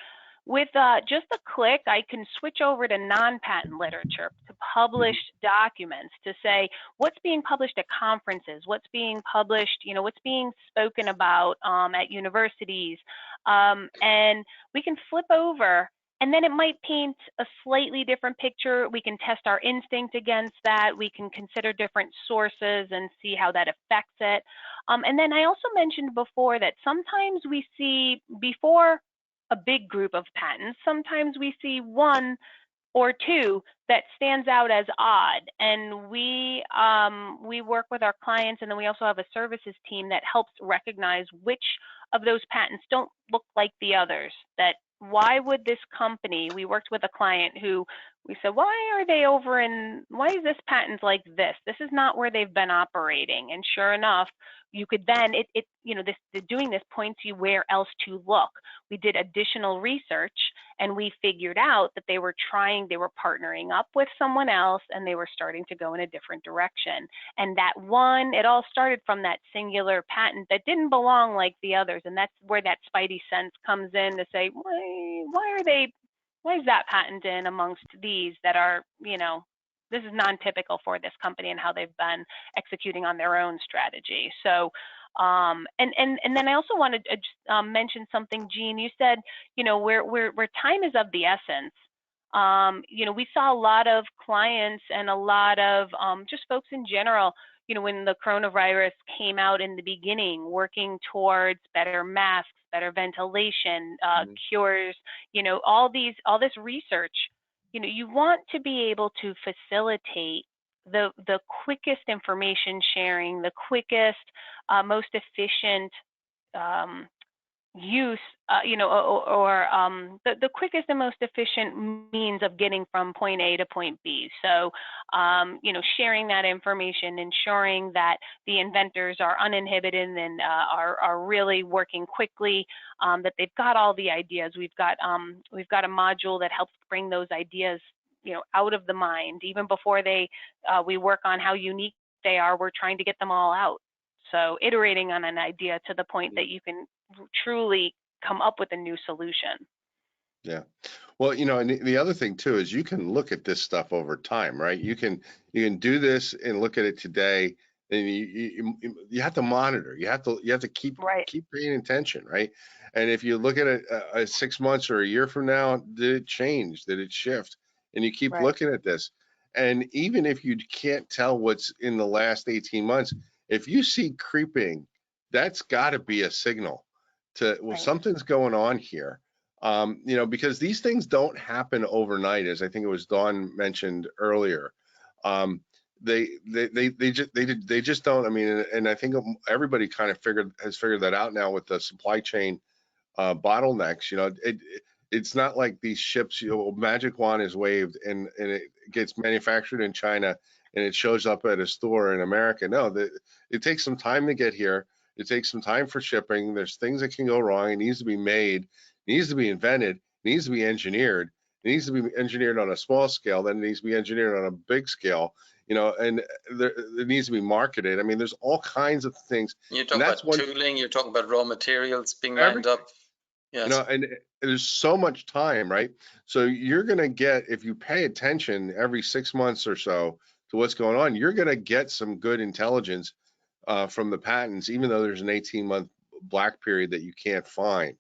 with just a click, I can switch over to non-patent literature, to published documents, to say what's being published at conferences, what's being published, what's being spoken about at universities, and we can flip over. And then it might paint a slightly different picture. We can test our instinct against that. We can consider different sources and see how that affects it. And then I also mentioned before that sometimes we see, before a big group of patents, sometimes we see one or two that stands out as odd, and we work with our clients, and then we also have a services team that helps recognize which of those patents don't look like the others. That why would this company, we worked with a client who we said, why is this patent like this? This is not where they've been operating. And sure enough, you could then, doing this points you where else to look. We did additional research and we figured out that they were partnering up with someone else and they were starting to go in a different direction. And that one, it all started from that singular patent that didn't belong like the others. And that's where that spidey sense comes in to say, why is that patent in amongst these that are, this is non-typical for this company and how they've been executing on their own strategy. So, and then I also wanted to just mention something, Jean. You said, where time is of the essence. We saw a lot of clients and a lot of just folks in general, when the coronavirus came out in the beginning, working towards better masks, better ventilation, cures, all this research. You want to be able to facilitate the quickest information sharing, the quickest, most efficient use, the quickest and most efficient means of getting from point A to point B. So, sharing that information, ensuring that the inventors are uninhibited and are really working quickly, that they've got all the ideas. We've got a module that helps bring those ideas, out of the mind. Even before we work on how unique they are, we're trying to get them all out. So iterating on an idea to the point that you can truly come up with a new solution. Yeah. Well, and the other thing too is you can look at this stuff over time, right? You can do this and look at it today, and you have to monitor. You have to keep paying attention, right? And if you look at it 6 months or a year from now, did it change? Did it shift? And you keep looking at this. And even if you can't tell what's in the last 18 months, if you see creeping, that's got to be a signal to, well, something's going on here. Because these things don't happen overnight, as I think it was Dawn mentioned earlier. They just don't. I mean, and I think everybody kind of has figured that out now with the supply chain bottlenecks. It's not like these ships, magic wand is waved and it gets manufactured in China and it shows up at a store in America. No, it takes some time to get here. It takes some time for shipping. There's things that can go wrong. It needs to be made. It needs to be invented. It needs to be engineered. It needs to be engineered on a small scale. Then it needs to be engineered on a big scale. And it needs to be marketed. I mean, there's all kinds of things. You're talking about tooling. You're talking about raw materials being lined up. Yes. And there's so much time, right? So you're going to get, if you pay attention every 6 months or so to what's going on, you're going to get some good intelligence from the patents, even though there's an 18-month black period that you can't find.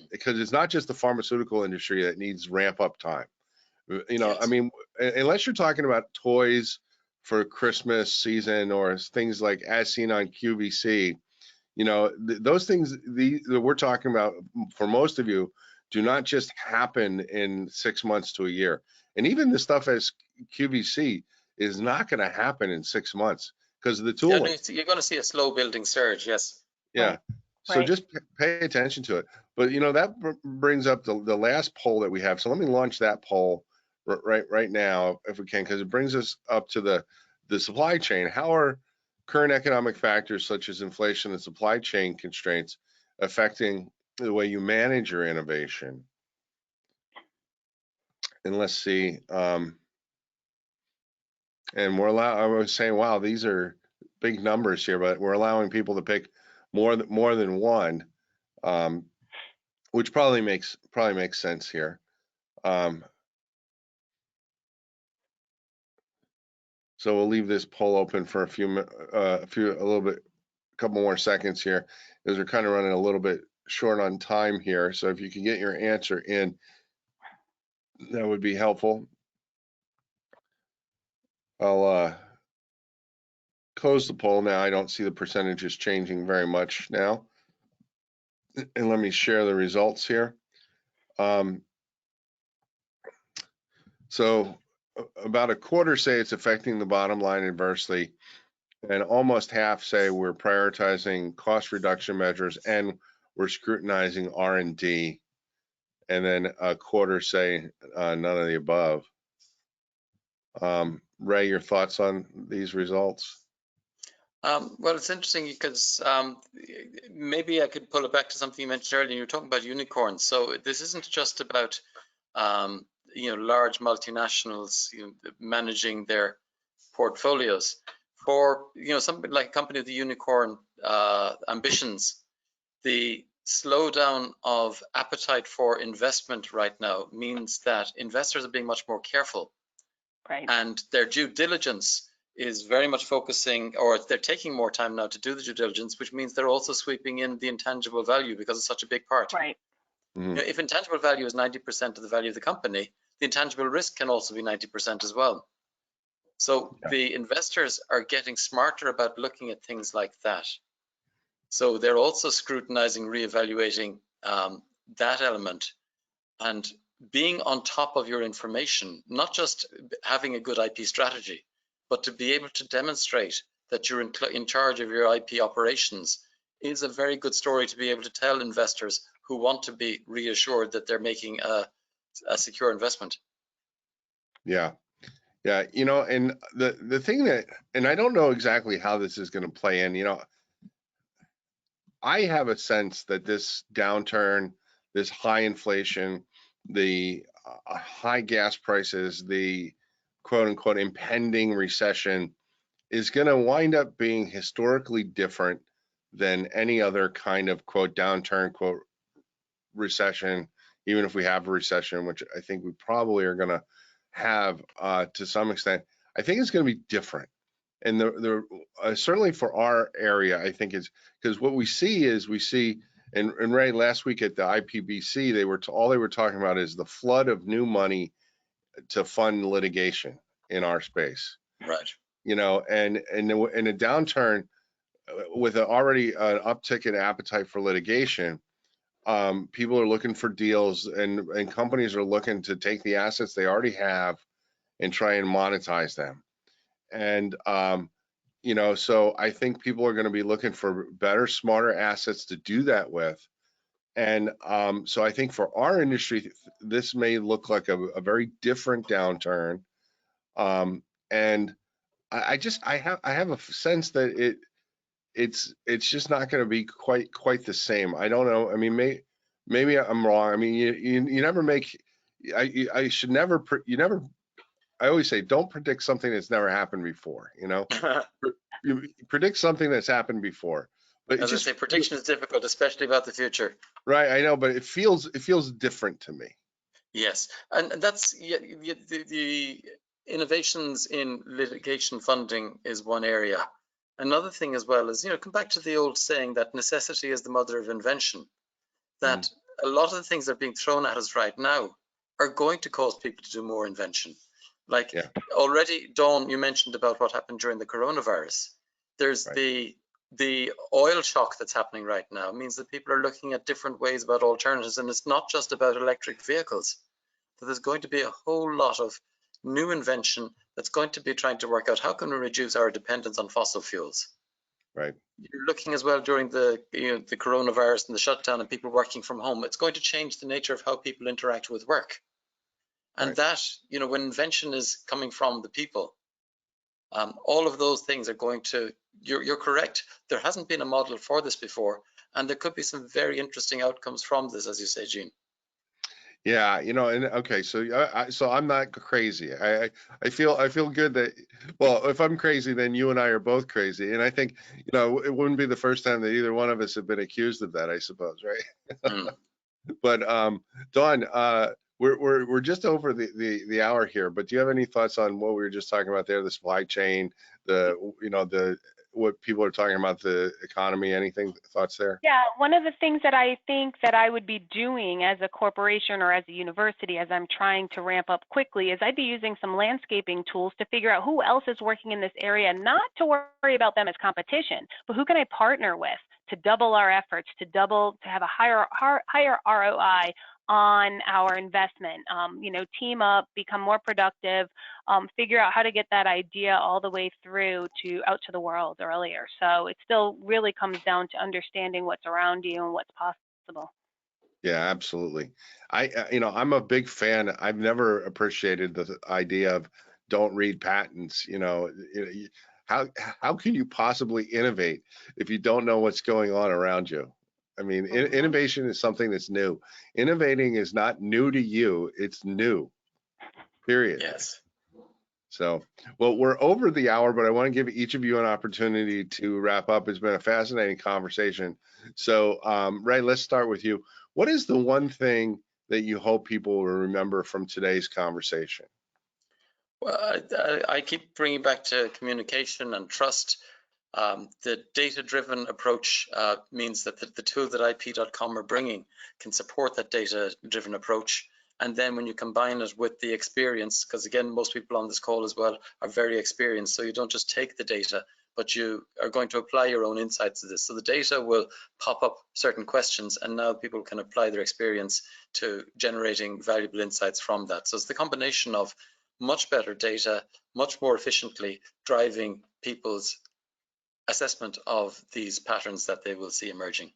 Because it's not just the pharmaceutical industry that needs ramp up time. I mean, unless you're talking about toys for Christmas season or things like as seen on QVC, those things that we're talking about for most of you do not just happen in 6 months to a year. And even the stuff as QVC is not going to happen in 6 months because of the tooling. Yeah, you're going to see a slow building surge, yes. Yeah. Right. So Right. just pay attention to it. But that brings up the last poll that we have. So let me launch that poll right now if we can, because it brings us up to the supply chain. How are current economic factors such as inflation and supply chain constraints affecting the way you manage your innovation? And let's see. And I was saying, wow, these are big numbers here, but we're allowing people to pick more than one, which probably makes sense here. So we'll leave this poll open for a couple more seconds here, as we're kind of running a little bit short on time here. So if you can get your answer in, that would be helpful. I'll close the poll now. I don't see the percentages changing very much now. And let me share the results here. So about a quarter say it's affecting the bottom line adversely, and almost half say we're prioritizing cost reduction measures and we're scrutinizing R&D, and then a quarter say none of the above. Ray, your thoughts on these results? Well, it's interesting because maybe I could pull it back to something you mentioned earlier. You were talking about unicorns. So this isn't just about large multinationals managing their portfolios. For something like a company with the unicorn ambitions, the slowdown of appetite for investment right now means that investors are being much more careful, Right. and their due diligence is very much focusing, or they're taking more time now to do the due diligence, which means they're also sweeping in the intangible value because it's such a big part. Right. Mm-hmm. If intangible value is 90% of the value of the company, the intangible risk can also be 90% as well. So the investors are getting smarter about looking at things like that. So they're also scrutinizing, reevaluating that element, and being on top of your information, not just having a good IP strategy, but to be able to demonstrate that you're in charge of your IP operations is a very good story to be able to tell investors who want to be reassured that they're making a secure investment. Yeah. And the thing that, and I don't know exactly how this is going to play in, I have a sense that this downturn, this high inflation, the high gas prices, the quote unquote impending recession is going to wind up being historically different than any other kind of quote downturn, quote recession, even if we have a recession, which I think we probably are going to have to some extent. I think it's going to be different. And certainly for our area, I think it's because what we see, and Ray, last week at the IPBC, all they were talking about is the flood of new money to fund litigation in our space. Right. And in a downturn with already an uptick in appetite for litigation, people are looking for deals, and companies are looking to take the assets they already have and try and monetize them. And so I think people are going to be looking for better, smarter assets to do that with. And so I think for our industry, this may look like a very different downturn. And I have a sense that it's just not going to be quite the same. I don't know. I mean, maybe I'm wrong. I mean, you never make. I should never. You never. I always say, don't predict something that's never happened before. You predict something that's happened before. But as I say, prediction is difficult, especially about the future. Right, I know, but it feels different to me. Yes, and that's the innovations in litigation funding is one area. Another thing as well is, come back to the old saying that necessity is the mother of invention. That a lot of the things that are being thrown at us right now are going to cause people to do more invention. Like already, Dawn, you mentioned about what happened during the coronavirus. There's the the oil shock that's happening right now means that people are looking at different ways about alternatives, and it's not just about electric vehicles. So there's going to be a whole lot of new invention that's going to be trying to work out how can we reduce our dependence on fossil fuels. Right. You're looking as well during the the coronavirus and the shutdown and people working from home. It's going to change the nature of how people interact with work, and Right. that when invention is coming from the people, all of those things are going to. You're correct. There hasn't been a model for this before, and there could be some very interesting outcomes from this, as you say, Gene. Yeah, and okay, so so I'm not crazy. I feel good that, well, if I'm crazy, then you and I are both crazy, and I think it wouldn't be the first time that either one of us have been accused of that, I suppose, right? Mm. But Dawn, we're just over the hour here, but do you have any thoughts on what we were just talking about there, the supply chain, the what people are talking about, the economy, anything, thoughts there? Yeah, one of the things that I think that I would be doing as a corporation or as a university as I'm trying to ramp up quickly is I'd be using some landscaping tools to figure out who else is working in this area, not to worry about them as competition, but who can I partner with to double our efforts, to have a higher ROI on our investment, team up, become more productive, figure out how to get that idea all the way through to out to the world earlier. So it still really comes down to understanding what's around you and what's possible. Yeah, absolutely. I'm a big fan. I've never appreciated the idea of don't read patents. How can you possibly innovate if you don't know what's going on around you? I mean, innovation is something that's new. Innovating is not new to you, it's new, period. Yes. So, well, we're over the hour, but I want to give each of you an opportunity to wrap up. It's been a fascinating conversation. So, Ray, let's start with you. What is the one thing that you hope people will remember from today's conversation? Well, I keep bringing back to communication and trust. The data-driven approach means that the tool that IP.com are bringing can support that data-driven approach. And then when you combine it with the experience, because again, most people on this call as well are very experienced, so you don't just take the data, but you are going to apply your own insights to this. So the data will pop up certain questions, and now people can apply their experience to generating valuable insights from that. So it's the combination of much better data, much more efficiently driving people's assessment of these patterns that they will see emerging.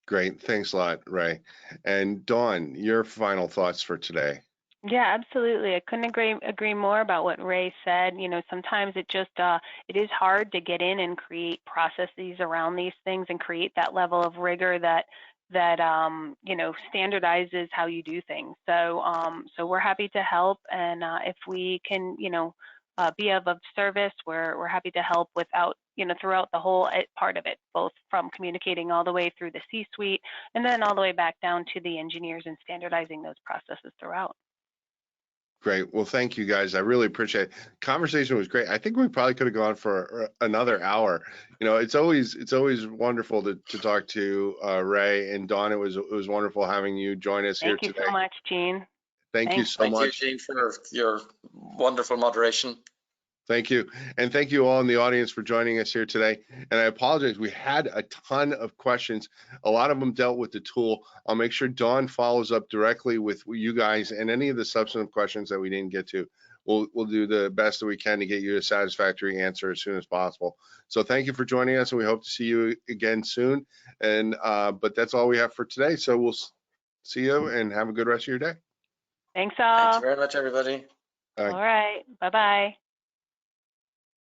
Great. Thanks a lot, Ray. And Dawn, your final thoughts for today. Yeah, absolutely. I couldn't agree more about what Ray said. Sometimes it just it is hard to get in and create processes around these things and create that level of rigor that standardizes how you do things. So we're happy to help, and if we can be of service, we're happy to help without throughout the whole part of it, both from communicating all the way through the C-suite and then all the way back down to the engineers and standardizing those processes throughout. Great. Well, thank you guys. I really appreciate it. Conversation was great. I think we probably could have gone for another hour. It's always wonderful to talk to Ray and Dawn. It was wonderful having you join us here today. Thank you so much, Gene. Thank you so much. Thank you, Gene, for your wonderful moderation. Thank you. And thank you all in the audience for joining us here today. And I apologize, we had a ton of questions. A lot of them dealt with the tool. I'll make sure Dawn follows up directly with you guys, and any of the substantive questions that we didn't get to, we'll do the best that we can to get you a satisfactory answer as soon as possible. So thank you for joining us, and we hope to see you again soon. And but that's all we have for today. So we'll see you and have a good rest of your day. Thanks all. Thank you very much, everybody. All right. Bye-bye.